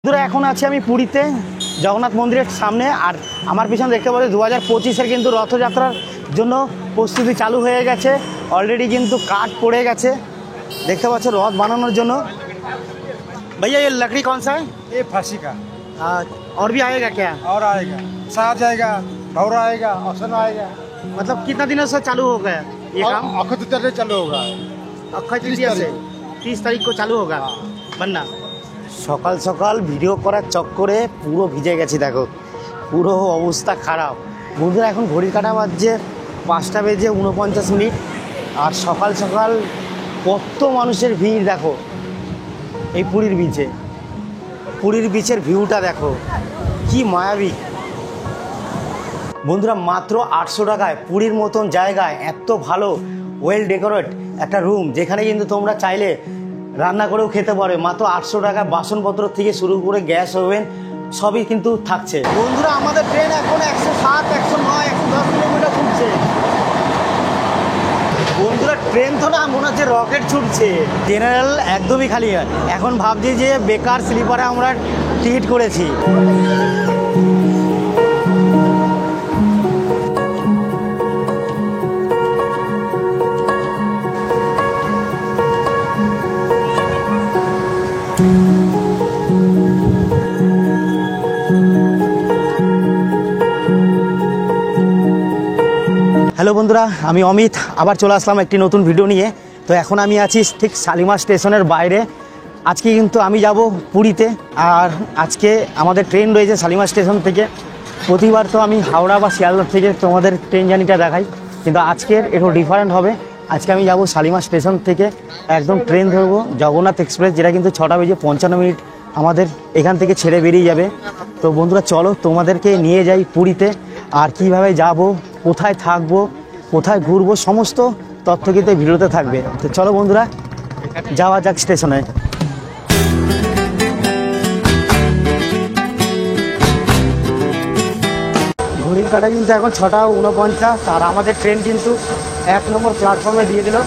বন্ধুরা এখন আছি আমি পুরীতে জগন্নাথ মন্দিরের সামনে। আর আমার পিছনে দেখতে পাচ্ছি 2025-এর কিন্তু রথযাত্রার জন্য প্রস্তুতি চালু হয়ে গেছে। অলরেডি কিন্তু কাঠ পড়ে গেছে, দেখতে পাচ্ছ রথ বানানোর জন্য। भैया ये लकड़ी कौन सा है? ये फांसी का। और भी आएगा क्या? और आएगा, साज आएगा, भौरा आएगा, औसन आएगा। मतलब कितना दिनों से चालू हो गया ये काम? अक्षय तृतीया से चालू होगा। अक्षय तृतीया से 30 तारीख को चालू होगा बनना। সকাল সকাল ভিডিও করার চক্করে পুরো ভিজে গেছি, দেখো পুরো অবস্থা খারাপ। বন্ধুরা এখন ঘড়ির কাঁটা বাজছে 5টা বেজে 49 মিনিট। আর সকাল সকাল কত মানুষের ভিড় দেখো এই পুরীর বিচে। পুরীর বিচের ভিউটা দেখো কি মায়াবী। বন্ধুরা মাত্র 800 টাকায় পুরীর মতন জায়গায় এত ভালো ওয়েল ডেকোরেট একটা রুম, যেখানে কিন্তু তোমরা চাইলে রান্না করেও খেতে পারবে। মাত্র 800 টাকা বাসনপত্র থেকে শুরু করে গ্যাস ওভেন সবই কিন্তু থাকছে। বন্ধুরা আমাদের ট্রেন এখন 107, 109, 110 কিলোমিটার ছুটছে। বন্ধুরা ট্রেন তো না, মনে হচ্ছে রকেট ছুটছে। জেনারেল একদমই খালি। এখন ভাবছি যে বেকার স্লিপারে আমরা টিকিট করেছি। হ্যালো বন্ধুরা, আমি অমিত আবার চলে আসলাম একটি নতুন ভিডিও নিয়ে। তো এখন আমি আছি ঠিক শালিমার স্টেশনের বাইরে। আজকে কিন্তু আমি যাব পুরীতে। আর আজকে আমাদের ট্রেন রয়েছে শালিমার স্টেশন থেকে। প্রতিবার তো আমি হাওড়া বা শিয়ালদহ থেকে তোমাদের ট্রেন জার্নিটা দেখাই, কিন্তু আজকের একটু ডিফারেন্ট হবে। আজকে আমি যাব শালিমার স্টেশন থেকে একদম ট্রেন ধরবো জগন্নাথ এক্সপ্রেস, যেটা কিন্তু 6টা বেজে 55 মিনিট আমাদের এখান থেকে ছেড়ে বেরিয়ে যাবে। তো বন্ধুরা চলো তোমাদেরকে নিয়ে যাই পুরীতে। আর কিভাবে যাব, কোথায় থাকবো, কোথায় ঘুরবো, সমস্ত তথ্য কিন্তু এই ভিডিওতে থাকবে। তো চলো বন্ধুরা যাওয়া যাক স্টেশনে। ঘড়ির কাঁটা কিন্তু এখন 6টা 49। আর আমাদের ট্রেন কিন্তু 1 নম্বর প্ল্যাটফর্মে দিয়ে দিল।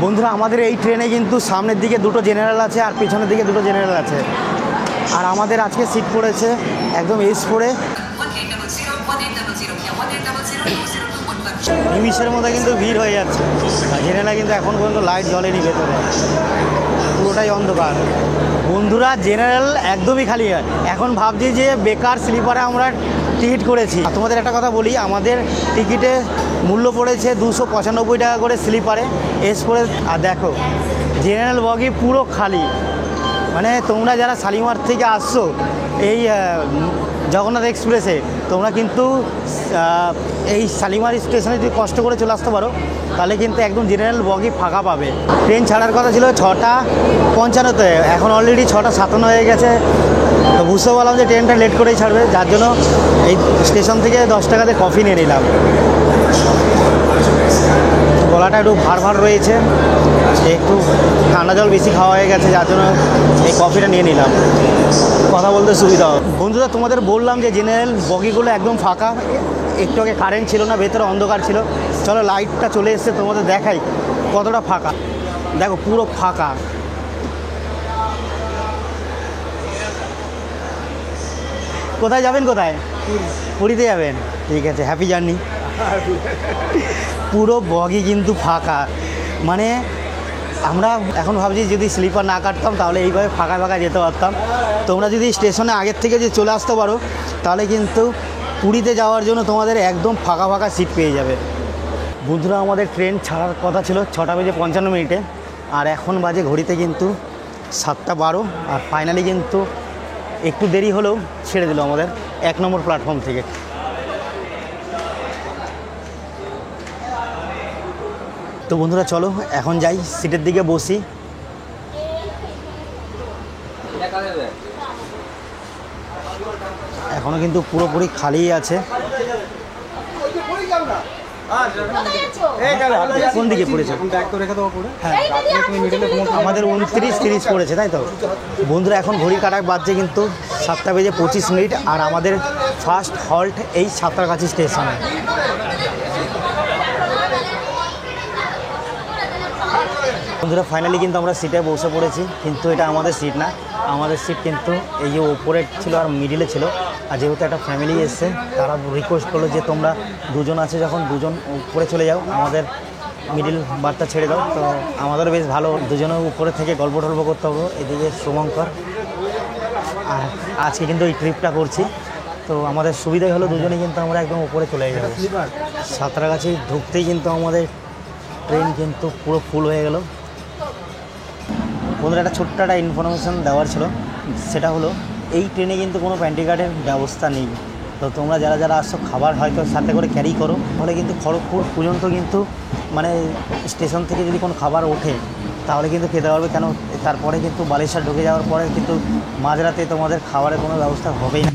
বন্ধুরা আমাদের এই ট্রেনে কিন্তু সামনের দিকে 2টো জেনারেল আছে আর পিছনের দিকে 2টো জেনারেল আছে। আর আমাদের আজকে সিট পড়েছে একদম S4-এ। নিমিষের মধ্যে কিন্তু ভিড় হয়ে যাচ্ছে। জেনারেলে কিন্তু এখন পর্যন্ত লাইট জ্বলেনি, ভেতরে পুরোটাই অন্ধকার। বন্ধুরা জেনারেল একদমই খালি। এখন ভাবছি যে বেকার স্লিপারে আমরা টিকিট করেছি। তোমাদের একটা কথা বলি, আমাদের টিকিটে মূল্য পড়েছে 295 টাকা করে স্লিপারে S4-এ। আর দেখো জেনারেল বগি পুরো খালি। মানে তোমরা যারা শালিমার থেকে আসছো এই জগন্নাথ এক্সপ্রেসে, তোমরা কিন্তু এই শালিমার স্টেশনে যদি কষ্ট করে চলে আসতে পারো, তাহলে কিন্তু একদম জেনারেল বগি ফাঁকা পাবে। ট্রেন ছাড়ার কথা ছিল 6টা 55-তে, এখন অলরেডি 6টা 57 হয়ে গেছে। তো বুঝতে পারলাম যে ট্রেনটা লেট করেই ছাড়বে, যার জন্য এই স্টেশন থেকে 10 টাকাতে কফি নিয়ে নিলাম। গলাটা একটু ভার ভার রয়েছে, একটু ঠান্ডা জল বেশি খাওয়া হয়ে গেছে, যার জন্য এই কফিটা নিয়ে নিলাম, কথা বলতে সুবিধা হবে। বন্ধুরা তোমাদের বললাম যে জেনারেল বগিগুলো একদম ফাঁকা। একটু আগে কারেন্ট ছিল না, ভেতরে অন্ধকার ছিল। চলো লাইটটা চলে এসছে, তোমাদের দেখাই কতটা ফাঁকা। দেখো পুরো ফাঁকা। কোথায় যাবেন? কোথায়? পুরীতে যাবেন? ঠিক আছে, হ্যাপি জার্নি। পুরো বগি কিন্তু ফাঁকা। মানে আমরা এখন ভাবছি যদি স্লিপার না কাটতাম তাহলে এইভাবে ফাঁকা ফাঁকা যেতে পারতাম। তোমরা যদি স্টেশনে আগের থেকে যে চলে আসতে পারো, তাহলে কিন্তু পুরীতে যাওয়ার জন্য তোমাদের একদম ফাঁকা ফাঁকা সিট পেয়ে যাবে। বন্ধুরা আমাদের ট্রেন ছাড়ার কথা ছিল 6টা বেজে 55 মিনিটে, আর এখন বাজে ঘড়িতে কিন্তু 7টা 12। আর ফাইনালি কিন্তু একটু দেরি হলেও ছেড়ে দিল আমাদের 1 নম্বর প্ল্যাটফর্ম থেকে। তো বন্ধুরা চলো এখন যাই, সিটের দিকে বসি। এখনো কিন্তু পুরোপুরি খালি আছে। কোন দিকে পড়েছে? হ্যাঁ আমাদের 29-30 পড়েছে, তাই তো বন্ধুরা। এখন ঘড়ি কাটা বাজছে কিন্তু 7টা বেজে 25 মিনিট। আর আমাদের ফার্স্ট হল্ট এই সাঁতরাগাছি স্টেশনে। বন্ধুরা ফাইনালি কিন্তু আমরা সিটে বসে পড়েছি, কিন্তু এটা আমাদের সিট না, আমাদের সিট কিন্তু এই যে ওপরে ছিল আর মিডিলে ছিল। আর যেহেতু একটা ফ্যামিলি এসছে, তারা রিকোয়েস্ট করলো যে তোমরা দুজন আছে যখন দুজন উপরে চলে যাও, আমাদের মিডিল বারটা ছেড়ে দাও। তো আমাদেরও বেশ ভালো, দুজনে উপরে থেকে গল্প টল্প করতে হবে। এদিকে শুভঙ্কর, আর আজকে কিন্তু এই ট্রিপটা করছি, তো আমাদের সুবিধাই হলো দুজনেই কিন্তু আমরা একদম উপরে চলে যাবো। সাঁতরাগাছি ঢুকতেই কিন্তু আমাদের ট্রেন কিন্তু পুরো ফুল হয়ে গেল। বন্ধুরা একটা ছোট্ট একটা ইনফরমেশান দেওয়ার ছিল, সেটা হলো এই ট্রেনে কিন্তু কোনো প্যান্ট্রি কার্ডের ব্যবস্থা নেই। তো তোমরা যারা যারা আসছো খাবার হয়তো সাথে করে ক্যারি করো, তাহলে কিন্তু খড়গপুর পর্যন্ত কিন্তু মানে স্টেশন থেকে যদি কোনো খাবার ওঠে তাহলে কিন্তু খেতে পারবে, কেন তারপরে কিন্তু বালেশ্বর ঢুকে যাওয়ার পরে কিন্তু মাঝরাতে তোমাদের খাবারের কোনো ব্যবস্থা হবেই না।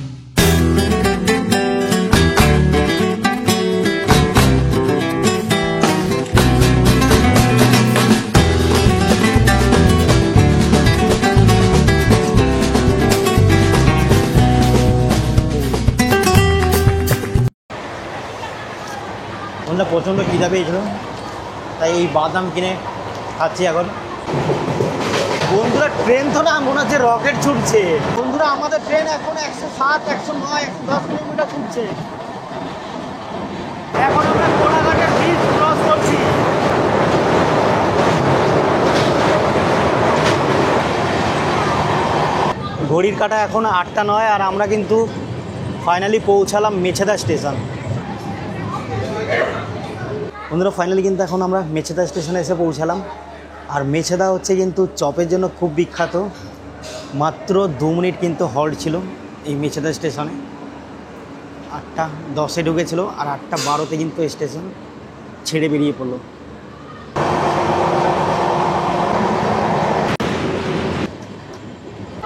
প্রচণ্ড খিদা পেয়েছিল, তাই এই বাদাম কিনে খাচ্ছি এখন। বন্ধুরা ট্রেন তো না মনে হচ্ছে রকেট ছুটছে। বন্ধুরা আমাদের ট্রেন এখন 107, 109, 110 কিলোমিটার ছুটছে। এখন আমরা কোলাঘাটের ব্রিজ ক্রস করছি। ঘড়ির কাঁটা এখন 8টা 9, আর আমরা কিন্তু ফাইনালি পৌঁছালাম মেছেদা স্টেশন। বন্ধুরা ফাইনালি কিন্তু এখন আমরা মেছেদা স্টেশনে এসে পৌঁছালাম। আর মেছেদা হচ্ছে কিন্তু চপের জন্য খুব বিখ্যাত। মাত্র 2 মিনিট কিন্তু হল্ট ছিল এই মেছেদা স্টেশনে। 8টা 10-এ ঢুকেছিল, আর 8টা 12-তে কিন্তু স্টেশন ছেড়ে বেরিয়ে পড়লো।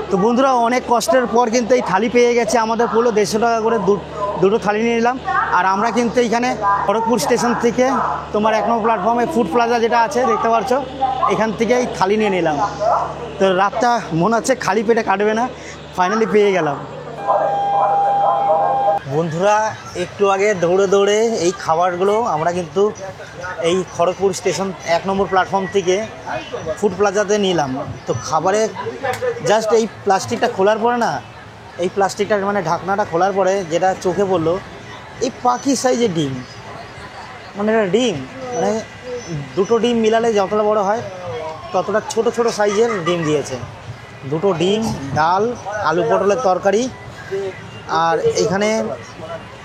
তো বন্ধুরা অনেক কষ্টের পর কিন্তু এই থালি পেয়ে গেছে আমাদের, পুরো 150 টাকা করে দুটো থালি নিয়ে নিলাম। আর আমরা কিন্তু এইখানে খড়গপুর স্টেশন থেকে তোমার 1 নম্বর প্ল্যাটফর্মে ফুড প্লাজা যেটা আছে দেখতে পাচ্ছ, এখান থেকে এই থালি নিয়ে নিলাম। তো রাতটা মনে হচ্ছে খালি পেটে কাটবে না, ফাইনালি পেয়ে গেলাম। বন্ধুরা একটু আগে দৌড়ে দৌড়ে এই খাবারগুলো আমরা কিন্তু এই খড়গপুর স্টেশন 1 নম্বর প্ল্যাটফর্ম থেকে ফুড প্লাজাতে নিলাম। তো খাবারে জাস্ট এই প্লাস্টিকটা খোলার পরে না, এই প্লাস্টিকটার মানে ঢাকনাটা খোলার পরে যেটা চোখে পড়লো, এই পাখি সাইজের ডিম, মানে এটা ডিম মানে 2টো ডিম মিলালে যতটা বড় হয় ততটা ছোট ছোট সাইজের ডিম দিয়েছে। 2টো ডিম, ডাল, আলু পটলের তরকারি, আর এখানে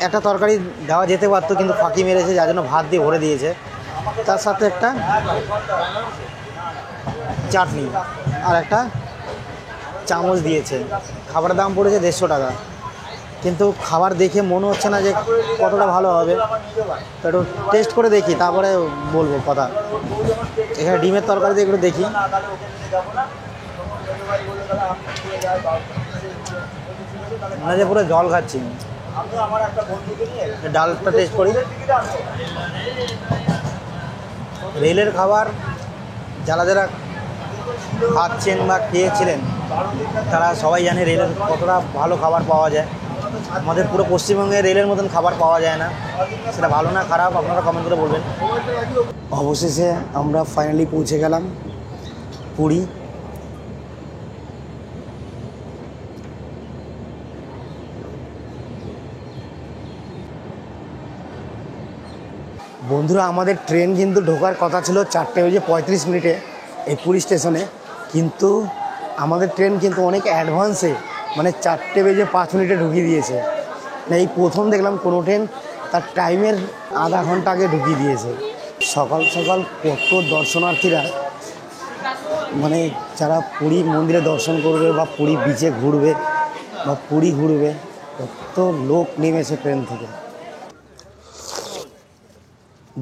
একটা তরকারি দেওয়া যেতে পারতো কিন্তু ফাঁকি মেরেছে, যার জন্য ভাত দিয়ে ভরে দিয়েছে। তার সাথে একটা চাটনি আর একটা চামচ দিয়েছে। খাবারের দাম পড়েছে 150 টাকা, কিন্তু খাবার দেখে মনে হচ্ছে না যে কতটা ভালো হবে। তো একটু টেস্ট করে দেখি, তারপরে বলবো কথা। এখানে ডিমের তরকারি দিয়ে একটু দেখি। মানে যে পুরো জল খাচ্ছি। ডালটা টেস্ট করি। রেলের খাবার যারা যারা খাচ্ছেন বা খেয়েছিলেন তারা সবাই জানে রেলের কতটা ভালো খাবার পাওয়া যায়। আমাদের পুরো পশ্চিমবঙ্গে রেলের মতন খাবার পাওয়া যায় না। সেটা ভালো না খারাপ আপনারা কমেন্ট করে বলবেন। অবশেষে আমরা ফাইনালি পৌঁছে গেলাম পুরী। বন্ধুরা আমাদের ট্রেন কিন্তু ঢোকার কথা ছিল 4:35 এই পুরী স্টেশনে, কিন্তু আমাদের ট্রেন কিন্তু অনেক অ্যাডভান্সে মানে 4:05 ঢুকিয়ে দিয়েছে। না এই প্রথম দেখলাম কোনো ট্রেন তার টাইমের আধা ঘন্টা আগে ঢুকিয়ে দিয়েছে। সকাল সকাল কত দর্শনার্থীরা, মানে যারা পুরী মন্দিরে দর্শন করবে বা পুরী বিচে ঘুরবে বা পুরী ঘুরবে, কত লোক নেমেছে ট্রেন থেকে।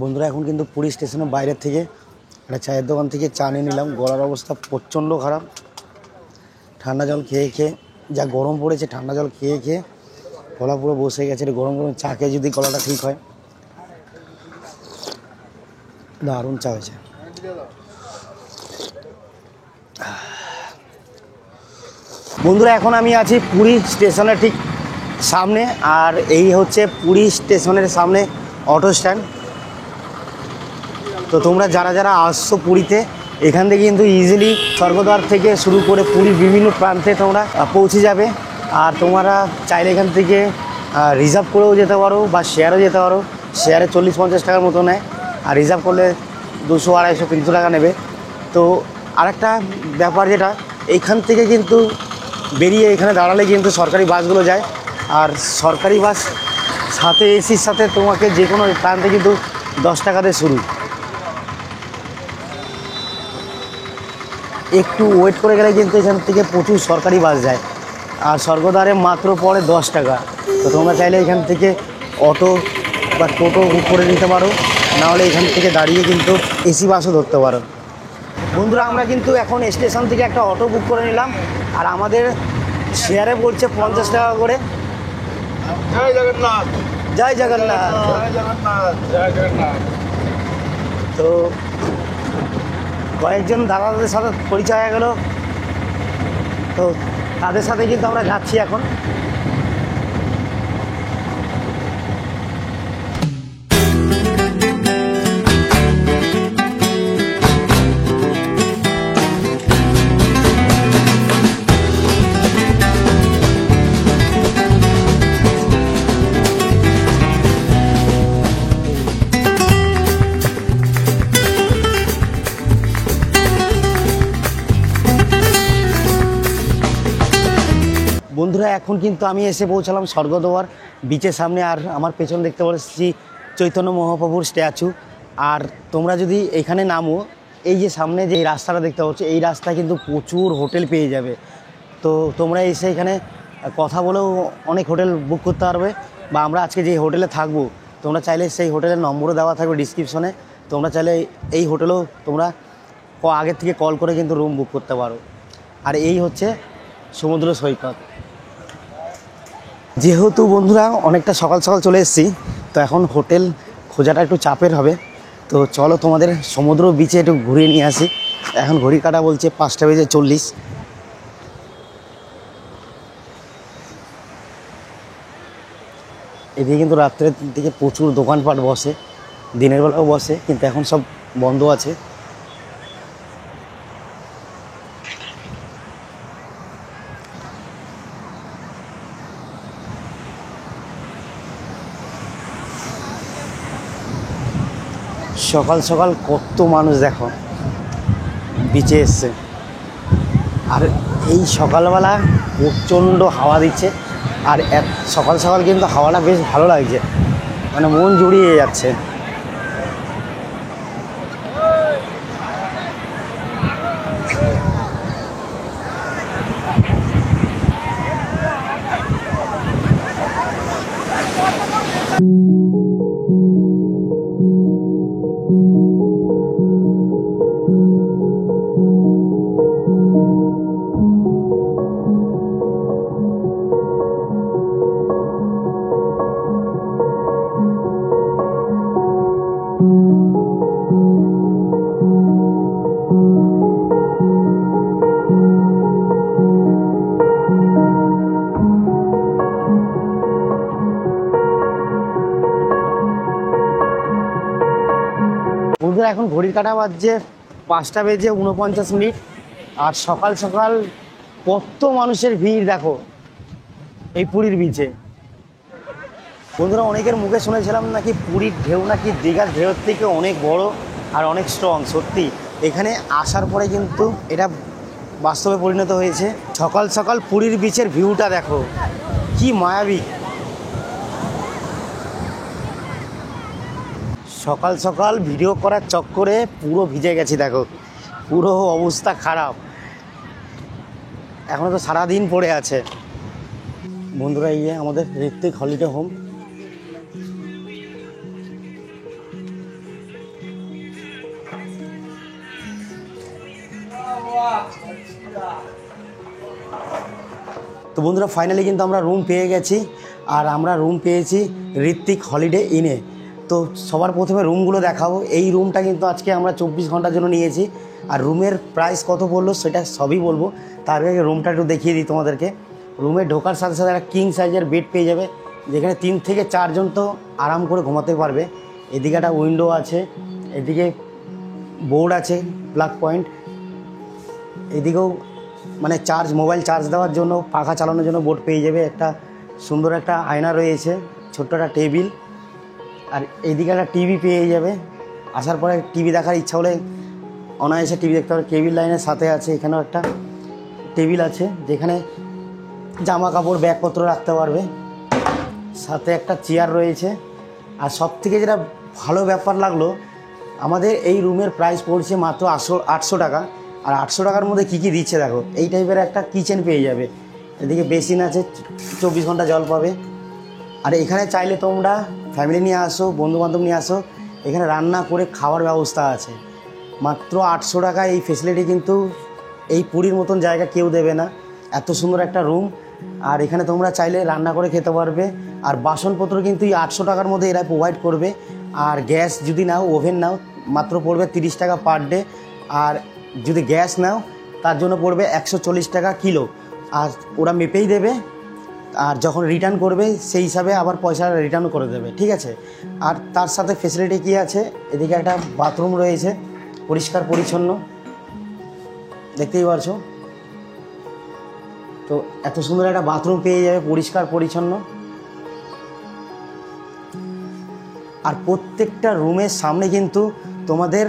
বন্ধুরা এখন কিন্তু পুরী স্টেশনের বাইরের থেকে একটা চায়ের দোকান থেকে চা নিয়ে নিলাম। গলার অবস্থা প্রচণ্ড খারাপ, ঠান্ডা জল খেয়ে খেয়ে, যা গরম পড়েছে ঠান্ডা জল খেয়ে খেয়ে গলা পুরো বসে গেছে। গরম গরম চা খেয়ে যদি গলাটা ঠিক হয়। দারুণ চা হয়েছে। বন্ধুরা এখন আমি আছি পুরী স্টেশনের ঠিক সামনে, আর এই হচ্ছে পুরী স্টেশনের সামনে অটো স্ট্যান্ড। তো তোমরা যারা যারা আসছো পুরীতে এখান থেকে কিন্তু ইজিলি স্বর্গদ্বার থেকে শুরু করে পুরীর বিভিন্ন প্রান্তে তোমরা পৌঁছে যাবে। আর তোমরা চাইলে এখান থেকে রিজার্ভ করেও যেতে পারো বা শেয়ারেও যেতে পারো। শেয়ারে 40-50 টাকার মতো নেয়, আর রিজার্ভ করলে 200, 250, 300 টাকা নেবে। তো আরেকটা ব্যাপার যেটা, এইখান থেকে কিন্তু বেরিয়ে এখানে দাঁড়ালে কিন্তু সরকারি বাসগুলো যায়, আর সরকারি বাস সাথে এসির সাথে তোমাকে যে কোনো প্রান্তে কিন্তু 10 টাকাতে শুরু। একটু ওয়েট করে গেলে কিন্তু এখান থেকে প্রচুর সরকারি বাস যায়, আর স্বর্গদ্বারে মাত্র পড়ে 10 টাকা। তো তোমরা চাইলে এখান থেকে অটো বা টোটো বুক করে নিতে পারো, নাহলে এখান থেকে দাঁড়িয়ে কিন্তু এসি বাসও ধরতে পারো। বন্ধুরা, আমরা কিন্তু এখন স্টেশন থেকে একটা অটো বুক করে নিলাম, আর আমাদের শেয়ারে পড়ছে 50 টাকা করে। জয় জগন্নাথ। জয় জগন্নাথ। জয় জগন্নাথ। জয় জগন্নাথ। তো কয়েকজন দাদাদের সাথে পরিচয় হয়ে গেল, তো তাদের সাথে কিন্তু আমরা যাচ্ছি এখন। বন্ধুরা, এখন কিন্তু আমি এসে পৌঁছালাম স্বর্গদ্বার বিচের সামনে, আর আমার পেছনে দেখতে পাচ্ছি চৈতন্য মহাপ্রভুর স্ট্যাচু। আর তোমরা যদি এখানে নামো, এই যে সামনে যে রাস্তাটা দেখতে পাচ্ছ, এই রাস্তায় কিন্তু প্রচুর হোটেল পেয়ে যাবে। তো তোমরা এসে এখানে কথা বলেও অনেক হোটেল বুক করতে পারবে, বা আমরা আজকে যে হোটেলে থাকবো তোমরা চাইলে সেই হোটেলের নম্বরও দেওয়া থাকবে ডিসক্রিপশনে। তোমরা চাইলে এই হোটেলেও তোমরা আগের থেকে কল করে কিন্তু রুম বুক করতে পারো। আর এই হচ্ছে সমুদ্র সৈকত। যেহেতু বন্ধুরা অনেকটা সকাল সকাল চলে এসেছি, তো এখন হোটেল খোঁজাটা একটু চাপের হবে। তো চলো তোমাদের সমুদ্র বিচে একটু ঘুরিয়ে নিয়ে আসি। এখন ঘড়ি কাটা বলছে 5:40। এদিকে কিন্তু রাত্রের দিকে প্রচুর দোকানপাট বসে, দিনের বেলাও বসে, কিন্তু এখন সব বন্ধ আছে। সকাল সকাল কত মানুষ দেখো বিচে এসছে, আর এই সকালবেলা প্রচণ্ড হাওয়া দিচ্ছে। আর সকাল সকাল কিন্তু হাওয়াটা বেশ ভালো লাগছে, মানে মন জুড়িয়ে যাচ্ছে। বন্ধুরা, এখন ঘড়ির কাঁটা বাজছে 5:49। আর সকাল সকাল কত মানুষের ভিড় দেখো এই পুরীর বিচে। বন্ধুরা, অনেকের মুখে শুনেছিলাম নাকি পুরীর ঢেউ নাকি দীঘার ঢেউর থেকে অনেক বড় আর অনেক স্ট্রং। সত্যি এখানে আসার পরে কিন্তু এটা বাস্তবে পরিণত হয়েছে। সকাল সকাল পুরীর বিচের ভিউটা দেখো, কি মায়াবী। সকাল সকাল ভিডিও করার চক্করে পুরো ভিজে গেছি দেখো, পুরো অবস্থা খারাপ। এখনও তো সারাদিন পড়ে আছে। বন্ধুরা, এই যে আমাদের ঋত্বিক হলিডে হোম। তো বন্ধুরা, ফাইনালি কিন্তু আমরা রুম পেয়ে গেছি, আর আমরা রুম পেয়েছি ঋত্বিক হলিডে ইনে। তো সবার প্রথমে রুমগুলো দেখাবো। এই রুমটা কিন্তু আজকে আমরা 24 ঘন্টার জন্য নিয়েছি, আর রুমের প্রাইস কত পড়লো সেটা সবই বলবো। তার আগে রুমটা একটু দেখিয়ে দিই তোমাদেরকে। রুমে ঢোকার সাথে সাথে একটা কিং সাইজের বেড পেয়ে যাবে, যেখানে 3 থেকে 4 জন তো আরাম করে ঘুমাতে পারবে। এদিকে একটা উইন্ডো আছে, এদিকে বোর্ড আছে প্লাগ পয়েন্ট, এদিকেও মানে মোবাইল চার্জ দেওয়ার জন্য, পাখা চালানোর জন্য বোর্ড পেয়ে যাবে। একটা সুন্দর একটা আয়না রয়েছে, ছোট্ট একটা টেবিল, আর এইদিকে একটা টিভি পেয়ে যাবে। আসার পরে টিভি দেখার ইচ্ছা হলে অনায়াসে টিভি দেখতে পারবে। কেবিল লাইনের সাথে আছে এখানেও একটা টেবিল আছে, যেখানে জামা কাপড় ব্যাগপত্র রাখতে পারবে। সাথে একটা চেয়ার রয়েছে। আর সব থেকে যেটা ভালো ব্যাপার লাগলো, আমাদের এই রুমের প্রাইস পড়ছে মাত্র 800 টাকা। আর 800 টাকার মধ্যে কী কী দিচ্ছে দেখো, এই টাইপের একটা কিচেন পেয়ে যাবে, এদিকে বেসিন আছে, 24 ঘন্টা জল পাবে। আর এখানে চাইলে তোমরা ফ্যামিলি নিয়ে আসো, বন্ধুবান্ধব নিয়ে আসো, এখানে রান্না করে খাওয়ার ব্যবস্থা আছে। মাত্র 800 টাকায় এই ফেসিলিটি কিন্তু এই পুরীর মতন জায়গা কেউ দেবে না। এত সুন্দর একটা রুম, আর এখানে তোমরা চাইলে রান্না করে খেতে পারবে। আর বাসনপত্র কিন্তু এই 800 টাকার মধ্যে এরা প্রোভাইড করবে। আর গ্যাস যদি নাও, ওভেন নাও, মাত্র পড়বে 30 টাকা পার ডে। আর যদি গ্যাস নাও তার জন্য পড়বে 140 টাকা কিলো। আর ওরা মেপেই দেবে, আর যখন রিটার্ন করবে সেই হিসাবে আবার পয়সা রিটার্ন করে দেবে, ঠিক আছে। আর তার সাথে ফেসিলিটি কী আছে, এদিকে একটা বাথরুম রয়েছে, পরিষ্কার পরিচ্ছন্ন, দেখতেই পারছো। তো এত সুন্দর একটা বাথরুম পেয়ে যাবে, পরিষ্কার পরিচ্ছন্ন। আর প্রত্যেকটা রুমের সামনে কিন্তু তোমাদের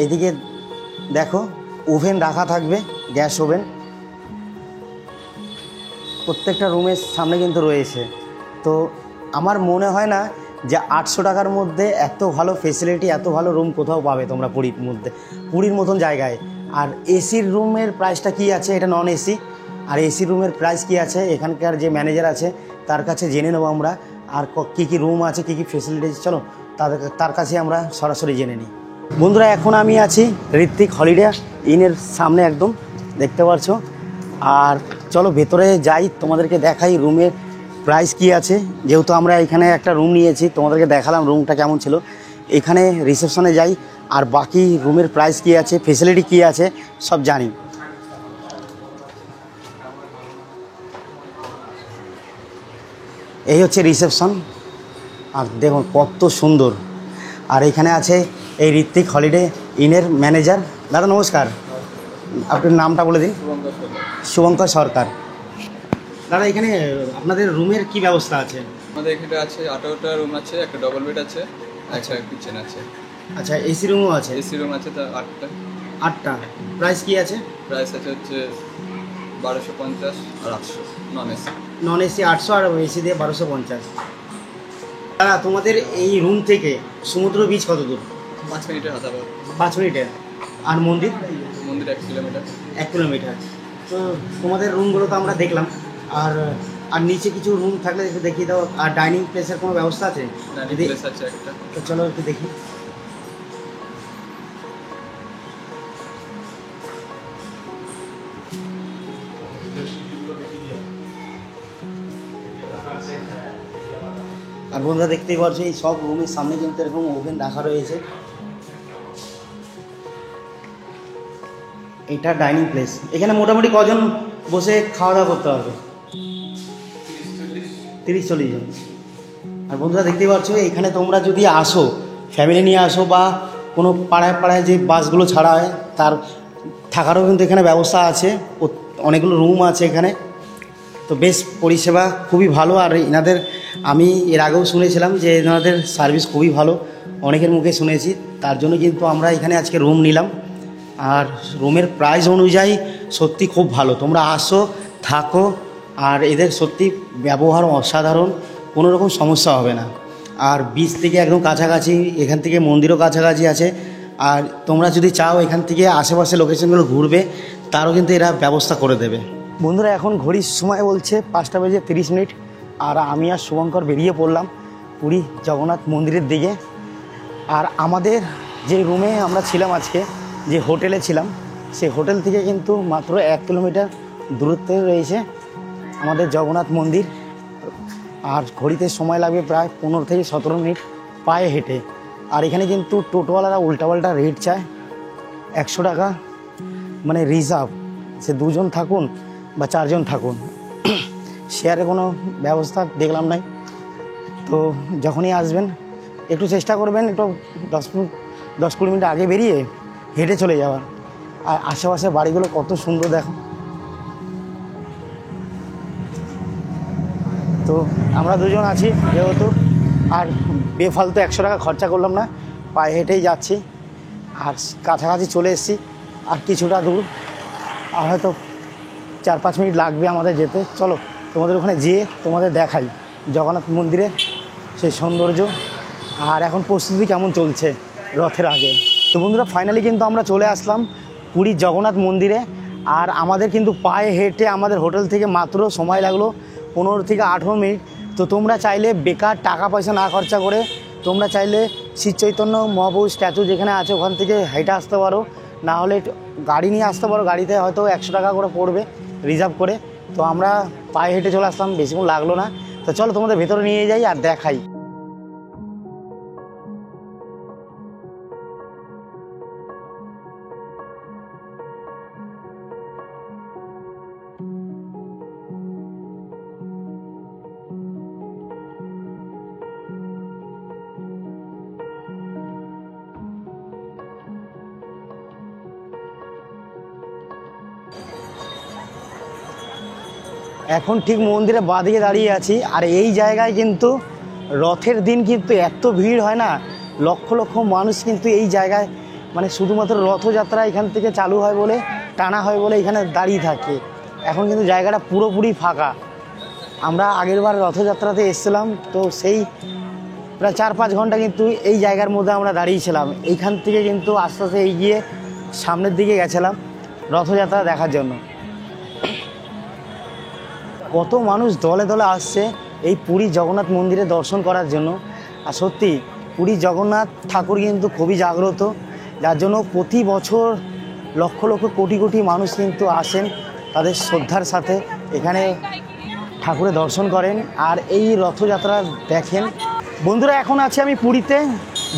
এদিকে দেখো ওভেন রাখা থাকবে, গ্যাস ওভেন প্রত্যেকটা রুমের সামনে কিন্তু রয়েছে। তো আমার মনে হয় না যে 800 টাকার মধ্যে এত ভালো ফেসিলিটি, এত ভালো রুম কোথাও পাবে তোমরা পুরীর মতন জায়গায়। আর এসির রুমের প্রাইসটা কি আছে, এটা নন এসি। আর এসি রুমের প্রাইস কি আছে এখানকার যে ম্যানেজার আছে তার কাছে জেনে নেবো আমরা। আর কী কী রুম আছে, কী কী ফেসিলিটি, চলো তার কাছে আমরা সরাসরি জেনে নিই। বন্ধুরা, এখন আমি আছি ঋত্বিক হলিডে ইনের সামনে, একদম দেখতে পাচ্ছো। আর চলো ভেতরে যাই, তোমাদেরকে দেখাই রুমের প্রাইস কি আছে। যেহেতু আমরা এখানে একটা রুম নিয়েছি, তোমাদেরকে দেখালাম রুমটা কেমন ছিল। এখানে রিসেপশনে যাই, আর বাকি রুমের প্রাইস কি আছে, ফেসিলিটি কি আছে সব জানি। এই হচ্ছে রিসেপশন, আর দেখুন কত সুন্দর। আর এখানে আছে এই ঋত্বিক হলিডে ইনের ম্যানেজার। দাদা নমস্কার, আপনার নামটা বলে দিন। শুভঙ্কর সরকার। দাদা, এখানে আপনাদের রুমের কি ব্যবস্থা আছে? আমাদের এখানে আছে 18টা রুম আছে, একটা ডবল বেড আছে, আচ্ছা কিচেন আছে। আচ্ছা, এসি রুমও আছে? এসি রুম আছে তা 8টা। প্রাইস কি আছে? প্রাইস আছে হচ্ছে 1250 আর 800 নন এসি। নন এসি 800 আর এসি দিয়ে 1250। দাদা, তোমাদের এই রুম থেকে সমুদ্র বিচ কত দূর? 5 মিনিটের হাঁটা পথ। 5 মিনিটের। আর মন্দির? মন্দির 1 কিলোমিটার। 1 কিলোমিটার। তো তোমাদের রুমগুলো তো আমরা দেখলাম, আর নিচে কিছু রুম থাকলে একটু দেখিয়ে দাও। আর ডাইনিং প্লেসের কোনো ব্যবস্থা আছে? ডাইনিং প্লেস আছে একটা। তো চলো একটু দেখি। আর বন্ধুরা দেখতেই পাচ্ছ, এই সব রুমের সামনে কিন্তু এরকম ওভেন রাখা রয়েছে। এটা ডাইনিং প্লেস। এখানে মোটামুটি কজন বসে খাওয়া দাওয়া করতে পারবে? 30-40 জন। আর বন্ধুরা দেখতেই পাচ্ছ, এখানে তোমরা যদি আসো, ফ্যামিলি নিয়ে আসো, বা কোনো পাড়ায় পাড়ায় যে বাসগুলো ছাড়া হয় তার থাকারও কিন্তু এখানে ব্যবস্থা আছে। অনেকগুলো রুম আছে এখানে। তো বেশ পরিষেবা খুবই ভালো। আর এনাদের আমি এর আগেও শুনেছিলাম যে এনাদের সার্ভিস খুবই ভালো, অনেকের মুখে শুনেছি। তার জন্য কিন্তু আমরা এখানে আজকে রুম নিলাম। আর রুমের প্রাইস অনুযায়ী সত্যি খুব ভালো। তোমরা আসো, থাকো, আর এদের সত্যি ব্যবহার অসাধারণ, কোনো রকম সমস্যা হবে না। আর বিচ থেকে একদম কাছাকাছি, এখান থেকে মন্দিরও কাছাকাছি আছে। আর তোমরা যদি চাও এখান থেকে আশেপাশে লোকেশনগুলো ঘুরবে, তারও কিন্তু এরা ব্যবস্থা করে দেবে। বন্ধুরা, এখন ঘড়ির সময় বলছে 5:30। আর আমি আর শুভঙ্কর বেরিয়ে পড়লাম পুরী জগন্নাথ মন্দিরের দিকে। আর আমাদের যে রুমে আমরা ছিলাম আজকে, যে হোটেলে ছিলাম, সেই হোটেল থেকে কিন্তু মাত্র 1 কিলোমিটার দূরত্বে রয়েছে আমাদের জগন্নাথ মন্দির। আর ঘড়িতে সময় লাগবে প্রায় 15 থেকে 17 মিনিট পায়ে হেঁটে। আর এখানে কিন্তু টোটোওয়ালারা উল্টাপাল্টা রেট চায়। 100 টাকা মানে রিজার্ভ, সে 2 জন থাকুন বা 4 জন থাকুন, শেয়ারে কোনো ব্যবস্থা দেখলাম নাই। তো যখনই আসবেন একটু চেষ্টা করবেন একটু 10-20 মিনিট আগে বেরিয়ে হেঁটে চলে যাওয়ার। আর আশেপাশে বাড়িগুলো কত সুন্দর দেখো। তো আমরা দুজন আছি যেহেতু, আর বেফালতু 100 টাকা খরচা করলাম না, পায়ে হেঁটেই যাচ্ছি। আর কাছাকাছি চলে এসেছি, আর কিছুটা দূর, আর হয়তো 4-5 মিনিট লাগবে আমাদের যেতে। চলো তোমাদের ওখানে যেয়ে তোমাদের দেখাই জগন্নাথ মন্দিরে সেই সৌন্দর্য, আর এখন প্রস্তুতি কেমন চলছে রথের আগে। তো বন্ধুরা ফাইনালি কিন্তু আমরা চলে আসলাম পুরীর জগন্নাথ মন্দিরে। আর আমাদের কিন্তু পায়ে হেঁটে আমাদের হোটেল থেকে মাত্র সময় লাগলো 15 থেকে 18 মিনিট। তো তোমরা চাইলে বেকার টাকা পয়সা না খরচা করে তোমরা চাইলে শ্রী চৈতন্য মহাপ্রভু স্ট্যাচু যেখানে আছে ওখান থেকে হেঁটে আসতে পারো, না হলে গাড়ি নিয়ে আসতে পারো। গাড়িতে হয়তো 100 টাকা করে পড়বে রিজার্ভ করে। তো আমরা পায়ে হেঁটে চলে আসলাম, বেশিক্ষণ লাগলো না। তো চলো তোমাদের ভেতরে নিয়ে যাই আর দেখাই। এখন ঠিক মন্দিরে বাঁদিকে দাঁড়িয়ে আছি, আর এই জায়গায় কিন্তু রথের দিন কিন্তু এত ভিড় হয় না, লক্ষ লক্ষ মানুষ কিন্তু এই জায়গায় মানে শুধুমাত্র রথযাত্রা এখান থেকে চালু হয় বলে, টানা হয় বলে এখানে দাঁড়িয়ে থাকে। এখন কিন্তু জায়গাটা পুরোপুরি ফাঁকা। আমরা আগেরবার রথযাত্রাতে এসেছিলাম, তো সেই প্রায় 4-5 ঘন্টা কিন্তু এই জায়গার মধ্যে আমরা দাঁড়িয়েছিলাম। এইখান থেকে কিন্তু আস্তে আস্তে এগিয়ে সামনের দিকে গেছিলাম রথযাত্রা দেখার জন্য। কত মানুষ দলে দলে আসছে এই পুরী জগন্নাথ মন্দিরে দর্শন করার জন্য। আর সত্যি পুরী জগন্নাথ ঠাকুর কিন্তু খুবই জাগ্রত, যার জন্য প্রতি বছর লক্ষ লক্ষ কোটি কোটি মানুষ কিন্তু আসেন তাদের শ্রদ্ধার সাথে এখানে ঠাকুরের দর্শন করেন আর এই রথযাত্রা দেখেন। বন্ধুরা এখন আছি আমি পুরীতে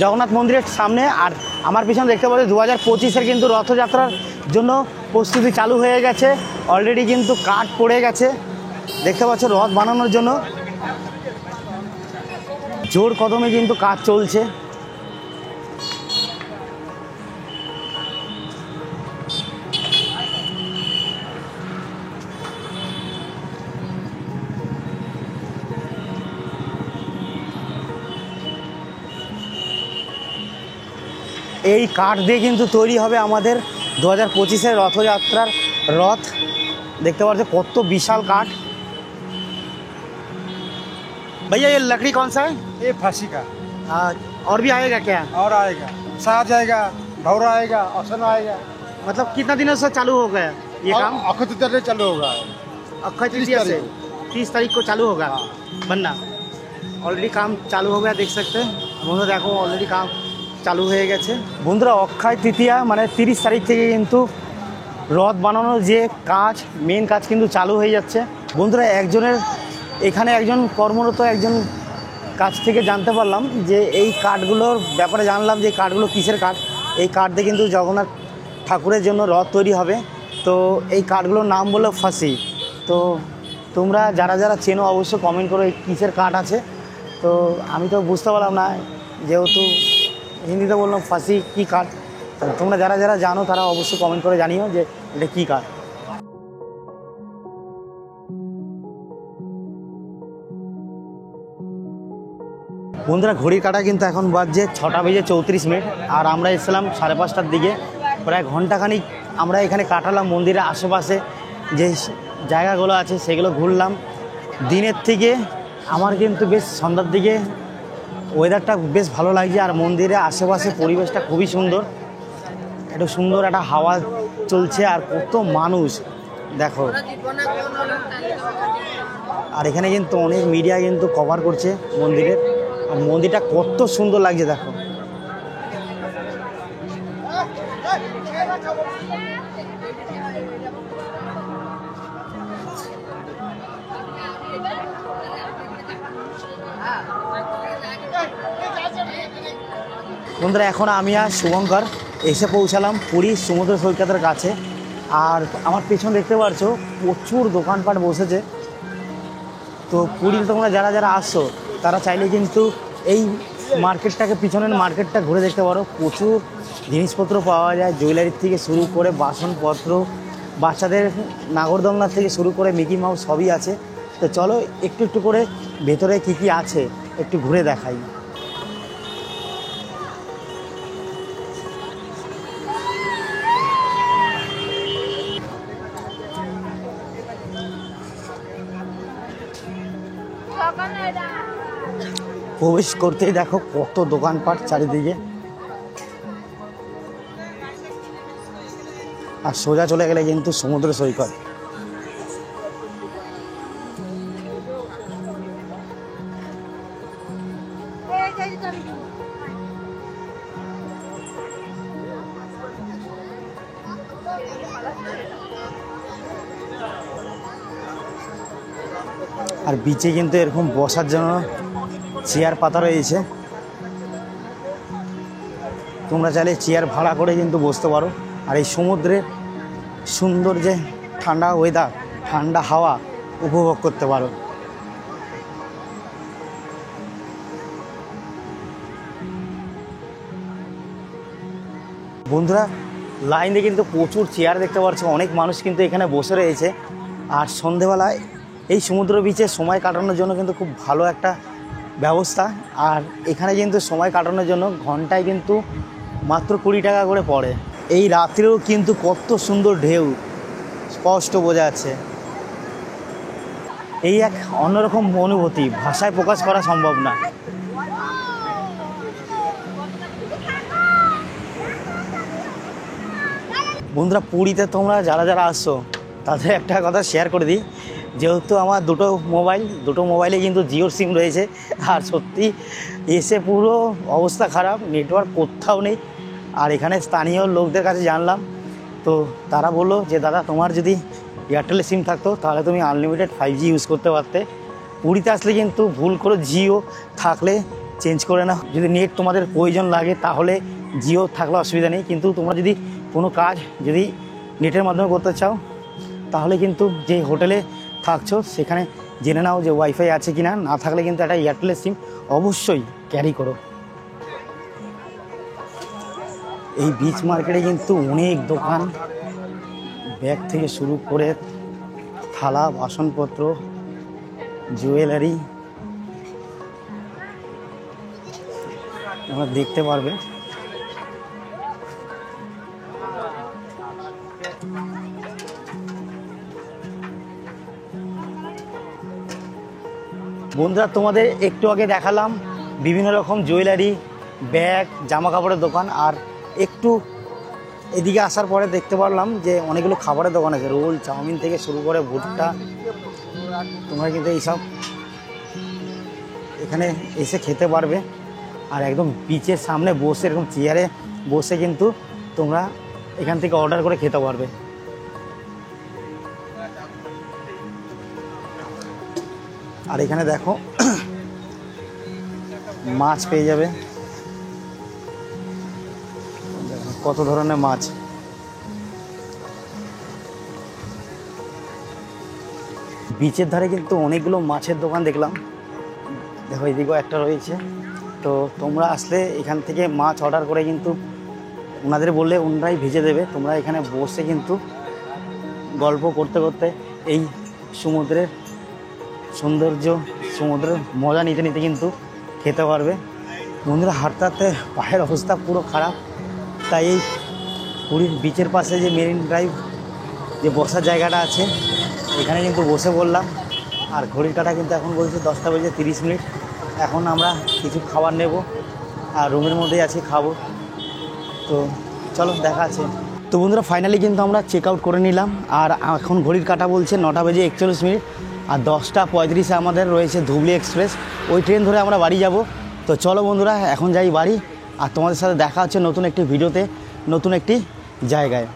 জগন্নাথ মন্দিরের সামনে, আর আমার পিছনে দেখতে পাচ্ছি 2025-এর কিন্তু রথযাত্রার জন্য প্রস্তুতি চালু হয়ে গেছে। অলরেডি কিন্তু কাঠ পড়ে গেছে, দেখতে পাচ্ছ রথ বানানোর জন্য জোর কদমে কিন্তু কাজ চলছে। এই কাঠ দিয়ে কিন্তু তৈরি হবে আমাদের 2025-এর রথযাত্রার রথ। দেখতে পাচ্ছ কত বিশাল কাঠ। भैया ये लकड़ी कौन सा है? ये फांसी का। और भी आएगा क्या? और आएगा, साज आएगा, भौरा आएगा, औसन आएगा। मतलब कितना दिनों से चालू हो गया ये काम? अक्षय तृतीया से चालू होगा। अक्षय तृतीया से 30 तारीख को चालू होगा बनना। অলরেডি কাম চালু হবে, দেখ सकते हैं বন্ধুরা। দেখো অলরেডি কাম চালু হয়ে গেছে। বন্ধুরা অক্ষয় তৃতীয়া মানে 30 তারিখ থেকে কিন্তু রথ বানানোর যে কাজ, মেন কাজ কিন্তু চালু হয়ে যাচ্ছে। বন্ধুরা এখানে একজন কর্মরত একজন কাছ থেকে জানতে পারলাম যে এই কাঠগুলোর ব্যাপারে জানলাম যে কাঠগুলো কিসের কাঠ। এই কাঠ দিয়ে কিন্তু জগন্নাথ ঠাকুরের জন্য রথ তৈরি হবে। তো এই কাঠগুলোর নাম বললো ফাঁসি। তো তোমরা যারা যারা চেনো অবশ্যই কমেন্ট করো এই কিসের কাঠ আছে। তো আমি তো বুঝতে পারলাম না, যেহেতু হিন্দিতে বললাম ফাঁসি কী কাঠ। তোমরা যারা যারা জানো তারা অবশ্যই কমেন্ট করে জানিও যে এটা কী কাঠ। বন্ধুরা ঘড়ির কাঁটা কিন্তু এখন বাজছে 6:34, আর আমরা এসেছিলাম 5:30টার দিকে। প্রায় ঘন্টাখানিক আমরা এখানে কাটালাম মন্দিরের আশেপাশে যে জায়গাগুলো আছে সেগুলো ঘুরলাম। দিনের থেকে আমার কিন্তু বেশ সন্ধ্যার দিকে ওয়েদারটা বেশ ভালো লাগছে, আর মন্দিরের আশেপাশে পরিবেশটা খুবই সুন্দর। একটু সুন্দর একটা হাওয়া চলছে, আর কত মানুষ দেখো। আর এখানে কিন্তু অনেক মিডিয়া কিন্তু কভার করছে মন্দিরের, আর মন্দিরটা কত সুন্দর লাগছে দেখো। বন্ধুরা এখন আমি আর শুভঙ্কর এসে পৌঁছালাম পুরী সমুদ্র সৈকতের কাছে। আর আমার পেছনে দেখতে পাচ্ছ প্রচুর দোকানপাট বসেছে। তো পুরীতে তোমরা যারা যারা আসছো তারা চাইলে কিন্তু এই মার্কেটটাকে, পিছনের মার্কেটটা ঘুরে দেখতে পারো। প্রচুর জিনিসপত্র পাওয়া যায়, জুয়েলারির থেকে শুরু করে বাসনপত্র, বাচ্চাদের নাগরদোলনা থেকে শুরু করে মিকি মাউস সবই আছে। তো চলো একটু একটু করে ভেতরে কী কী আছে একটু ঘুরে দেখাই। প্রবেশ করতেই দেখো কত দোকানপাট চারিদিকে, আর সোজা চলে গেলে কিন্তু সমুদ্র সৈকত। আর বিচে কিন্তু এরকম বসার জন্য চেয়ার পাতা রয়েছে, তোমরা চাইলে চেয়ার ভাড়া করে কিন্তু বসতে পারো। আর এই সমুদ্রের সুন্দর যে ঠান্ডা ওয়েদার, ঠান্ডা হাওয়া উপভোগ করতে পারো। বন্ধুরা, লাইনে কিন্তু প্রচুর চেয়ার দেখতে পাচ্ছ, অনেক মানুষ কিন্তু এখানে বসে রয়েছে। আর সন্ধেবেলায় এই সমুদ্র বিচে সময় কাটানোর জন্য কিন্তু খুব ভালো একটা ব্যবস্থা। আর এখানে কিন্তু সময় কাটানোর জন্য ঘন্টায় কিন্তু মাত্র 20 টাকা করে পড়ে। এই রাত্রেও কিন্তু কত সুন্দর ঢেউ স্পষ্ট বোঝা যাচ্ছে। এই এক অন্যরকম অনুভূতি, ভাষায় প্রকাশ করা সম্ভব না। বন্ধুরা, পুরীতে তোমরা যারা যারা আসছো তাদের একটা কথা শেয়ার করে দিই, যেহেতু আমার দুটো মোবাইলে কিন্তু জিওর সিম রয়েছে। আর সত্যি এসে পুরো অবস্থা খারাপ, নেটওয়ার্ক কোথাও নেই। আর এখানে স্থানীয় লোকদের কাছে জানলাম, তো তারা বললো যে দাদা তোমার যদি এয়ারটেলের সিম থাকতো তাহলে তুমি আনলিমিটেড 5G ইউজ করতে পারতে। পুরীতে আসলে কিন্তু ভুল করে জিও থাকলে চেঞ্জ করে নাও, যদি নেট তোমাদের প্রয়োজন লাগে তাহলে জিও থাকলে অসুবিধা নেই। কিন্তু তোমরা যদি কোনো কাজ যদি নেটের মাধ্যমে করতে চাও তাহলে কিন্তু যে হোটেলে থাকছো সেখানে জেনে নাও যে ওয়াইফাই আছে কি না, না থাকলে কিন্তু একটা এয়ারটেলের সিম অবশ্যই ক্যারি করো। এই বিচ মার্কেটে কিন্তু অনেক দোকান, ব্যাগ থেকে শুরু করে থালা বাসনপত্র, জুয়েলারি তোমরা দেখতে পারবে। বন্ধুরা, তোমাদের একটু আগে দেখালাম বিভিন্ন রকম জুয়েলারি, ব্যাগ, জামা কাপড়ের দোকান। আর একটু এদিকে আসার পরে দেখতে পারলাম যে অনেকগুলো খাবারের দোকান আছে, রোল, চাউমিন থেকে শুরু করে ভুট্টা। তোমরা কিন্তু এইসব এখানে এসে খেতে পারবে। আর একদম বিচের সামনে বসে এরকম চেয়ারে বসে কিন্তু তোমরা এখান থেকে অর্ডার করে খেতে পারবে। আর এখানে দেখো মাছ পেয়ে যাবে, কত ধরনের মাছ। বিচের ধারে কিন্তু অনেকগুলো মাছের দোকান দেখলাম, দেখো এদিকেও একটা রয়েছে। তো তোমরা আসলে এখান থেকে মাছ অর্ডার করে কিন্তু ওনাদের বললে ওনারাই ভেজে দেবে। তোমরা এখানে বসে কিন্তু গল্প করতে করতে এই সমুদ্রের সৌন্দর্য, সমুদ্রের মজা নিতে নিতে কিন্তু খেতে পারবে। বন্ধুরা, হাঁটতে হাঁটতে পায়ের অবস্থা পুরো খারাপ, তাই এই পুরীর বিচের পাশে যে মেরিন ড্রাইভ যে বসার জায়গাটা আছে এখানে কিন্তু বসে পড়লাম। আর ঘড়ির কাঁটা কিন্তু এখন বলছে 10টা বেজে 30 মিনিট। এখন আমরা কিছু খাবার নেব আর রুমের মধ্যেই আছি, খাবো। তো চলো দেখা আছে। তো বন্ধুরা, ফাইনালি কিন্তু আমরা চেক আউট করে নিলাম। আর এখন ঘড়ির কাঁটা বলছে 9টা বেজে 41 মিনিট। আর 10টা 35-এ আমাদের রয়েছে ধুবলি এক্সপ্রেস, ওই ট্রেন ধরে আমরা বাড়ি যাব। তো চলো বন্ধুরা, এখন যাই বাড়ি। আর তোমাদের সাথে দেখা হচ্ছে নতুন একটি ভিডিওতে, নতুন একটি জায়গায়।